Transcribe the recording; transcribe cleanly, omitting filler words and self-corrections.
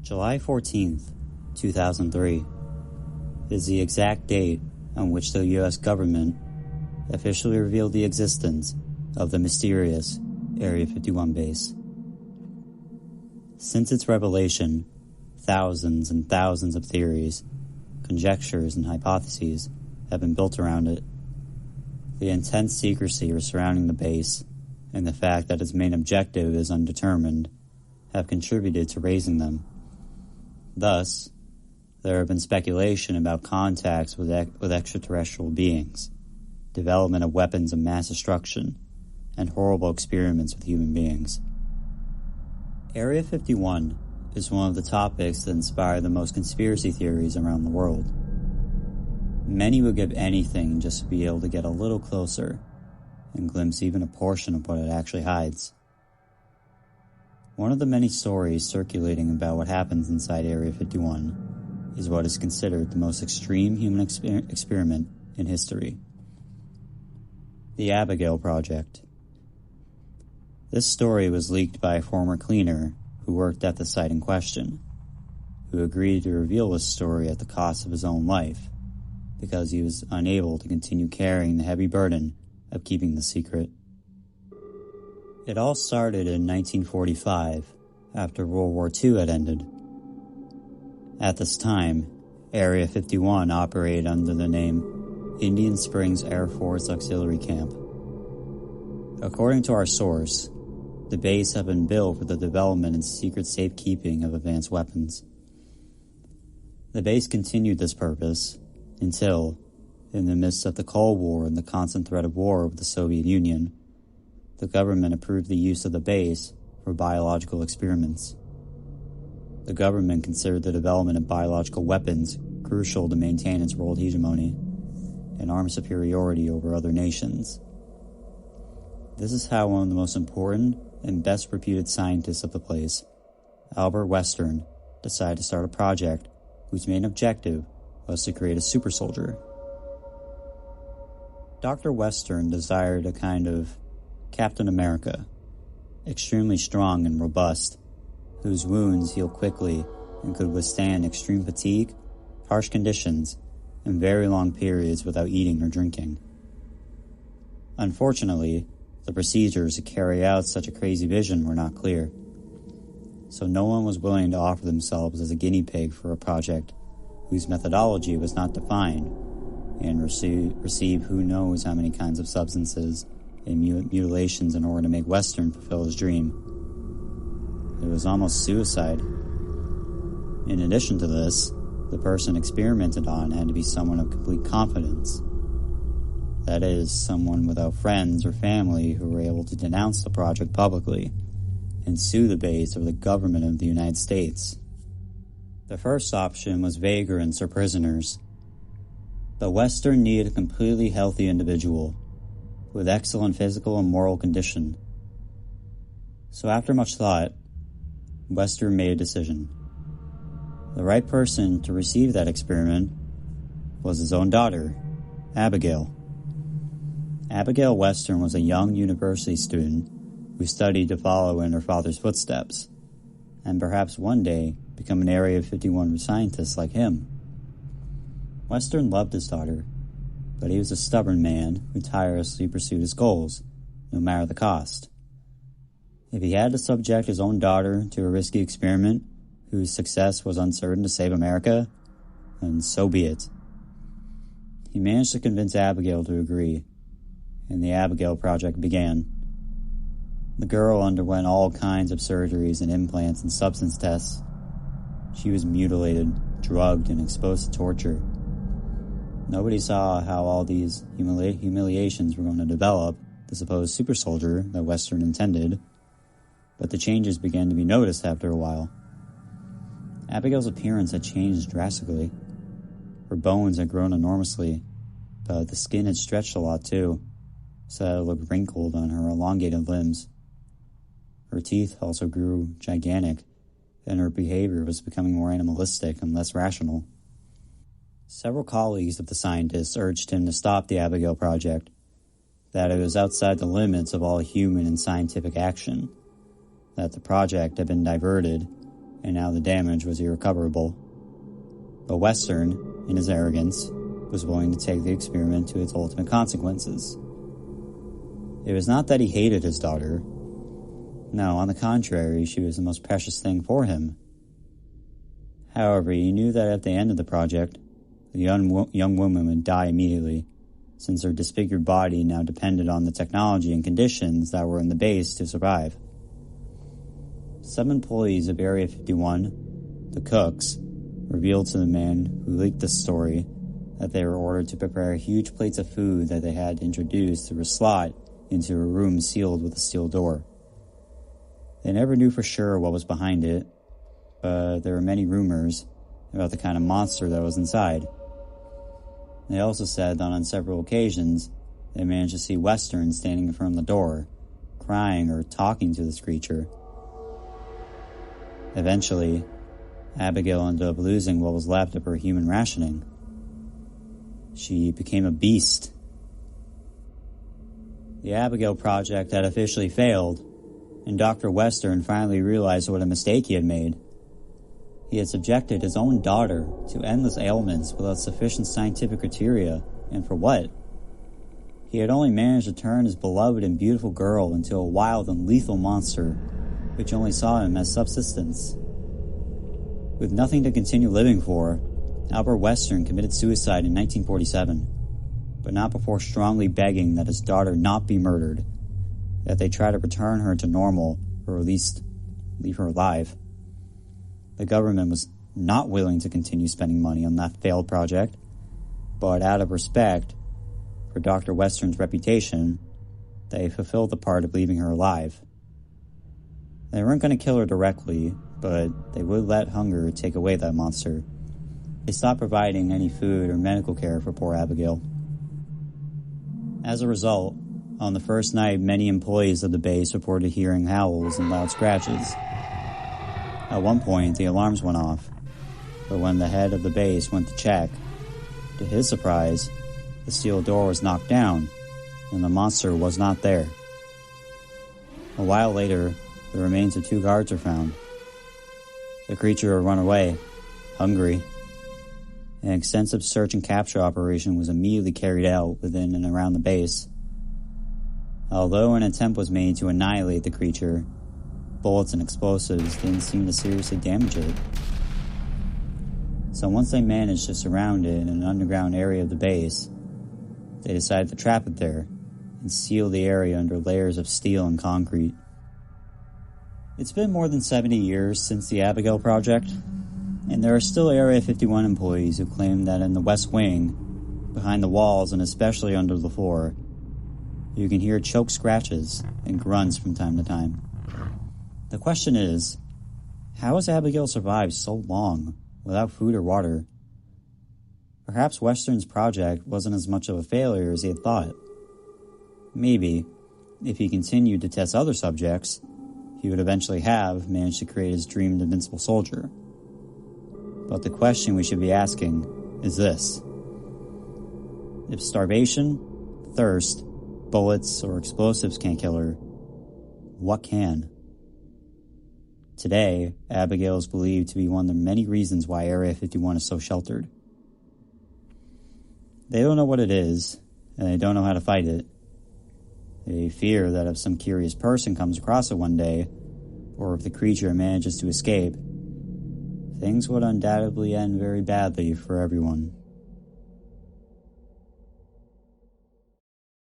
July 14th, 2003 is the exact date on which the U.S. government officially revealed the existence of the mysterious Area 51 base. Since its revelation, thousands and thousands of theories, conjectures, and hypotheses have been built around it. The intense secrecy surrounding the base and the fact that its main objective is undetermined have contributed to raising them. Thus, there have been speculation about contacts with extraterrestrial beings, development of weapons of mass destruction, and horrible experiments with human beings. Area 51 is one of the topics that inspire the most conspiracy theories around the world. Many would give anything just to be able to get a little closer and glimpse even a portion of what it actually hides. One of the many stories circulating about what happens inside Area 51 is what is considered the most extreme human experiment in history: the Abigail Project. This story was leaked by a former cleaner who worked at the site in question, who agreed to reveal this story at the cost of his own life because he was unable to continue carrying the heavy burden of keeping the secret. It all started in 1945, after World War II had ended. At this time, Area 51 operated under the name Indian Springs Air Force Auxiliary Camp. According to our source, the base had been built for the development and secret safekeeping of advanced weapons. The base continued this purpose until, in the midst of the Cold War and the constant threat of war with the Soviet Union, the government approved the use of the base for biological experiments. The government considered the development of biological weapons crucial to maintain its world hegemony and armed superiority over other nations. This is how one of the most important and best reputed scientists of the place, Albert Western, decided to start a project whose main objective was to create a super soldier. Dr. Western desired a kind of Captain America, extremely strong and robust, whose wounds healed quickly and could withstand extreme fatigue, harsh conditions, and very long periods without eating or drinking. Unfortunately, the procedures to carry out such a crazy vision were not clear, so no one was willing to offer themselves as a guinea pig for a project whose methodology was not defined and receive who knows how many kinds of substances and mutilations in order to make Western fulfill his dream. It was almost suicide. In addition to this, the person experimented on had to be someone of complete confidence. That is, someone without friends or family who were able to denounce the project publicly and sue the base or the government of the United States. The first option was vagrants or prisoners, but Western needed a completely healthy individual with excellent physical and moral condition. So after much thought, Western made a decision. The right person to receive that experiment was his own daughter, Abigail. Abigail Western was a young university student who studied to follow in her father's footsteps, and perhaps one day become an Area 51 scientist like him. Western loved his daughter, but he was a stubborn man who tirelessly pursued his goals, no matter the cost. If he had to subject his own daughter to a risky experiment whose success was uncertain to save America, then so be it. He managed to convince Abigail to agree, and the Abigail Project began. The girl underwent all kinds of surgeries and implants and substance tests. She was mutilated, drugged, and exposed to torture. Nobody saw how all these humiliations were going to develop the supposed super soldier that Western intended, but the changes began to be noticed after a while. Abigail's appearance had changed drastically. Her bones had grown enormously, but the skin had stretched a lot too, so that it looked wrinkled on her elongated limbs. Her teeth also grew gigantic, and her behavior was becoming more animalistic and less rational. Several colleagues of the scientist urged him to stop the Abigail Project, that it was outside the limits of all human and scientific action, that the project had been diverted, and now the damage was irrecoverable. But Western, in his arrogance, was willing to take the experiment to its ultimate consequences. It was not that he hated his daughter. No, on the contrary, she was the most precious thing for him. However, he knew that at the end of the project, the young woman would die immediately, since her disfigured body now depended on the technology and conditions that were in the base to survive. 7 employees of Area 51, the cooks, revealed to the man who leaked the story that they were ordered to prepare huge plates of food that they had introduced through a slot into a room sealed with a steel door. They never knew for sure what was behind it, but there were many rumors about the kind of monster that was inside. They also said that on several occasions, they managed to see Western standing in front of the door, crying or talking to this creature. Eventually, Abigail ended up losing what was left of her human rationing. She became a beast. The Abigail Project had officially failed, and Dr. Western finally realized what a mistake he had made. He had subjected his own daughter to endless ailments without sufficient scientific criteria, and for what? He had only managed to turn his beloved and beautiful girl into a wild and lethal monster, which only saw him as subsistence. With nothing to continue living for, Albert Western committed suicide in 1947, but not before strongly begging that his daughter not be murdered, that they try to return her to normal, or at least leave her alive. The government was not willing to continue spending money on that failed project, but out of respect for Dr. Western's reputation, they fulfilled the part of leaving her alive. They weren't going to kill her directly, but they would let hunger take away that monster. They stopped providing any food or medical care for poor Abigail. As a result, on the first night, many employees of the base reported hearing howls and loud scratches. At one point, the alarms went off, but when the head of the base went to check, to his surprise, the steel door was knocked down, and the monster was not there. A while later, the remains of 2 guards were found. The creature had run away, hungry. An extensive search and capture operation was immediately carried out within and around the base. Although an attempt was made to annihilate the creature, bullets and explosives didn't seem to seriously damage it. So once they managed to surround it in an underground area of the base, they decided to trap it there and seal the area under layers of steel and concrete. It's been more than 70 years since the Abigail Project, and there are still Area 51 employees who claim that in the West Wing, behind the walls and especially under the floor, you can hear choked scratches and grunts from time to time. The question is, how has Abigail survived so long without food or water? Perhaps Western's project wasn't as much of a failure as he had thought. Maybe, if he continued to test other subjects, he would eventually have managed to create his dreamed invincible soldier. But the question we should be asking is this: if starvation, thirst, bullets, or explosives can't kill her, what can? Today, Abigail is believed to be one of the many reasons why Area 51 is so sheltered. They don't know what it is, and they don't know how to fight it. They fear that if some curious person comes across it one day, or if the creature manages to escape, things would undoubtedly end very badly for everyone.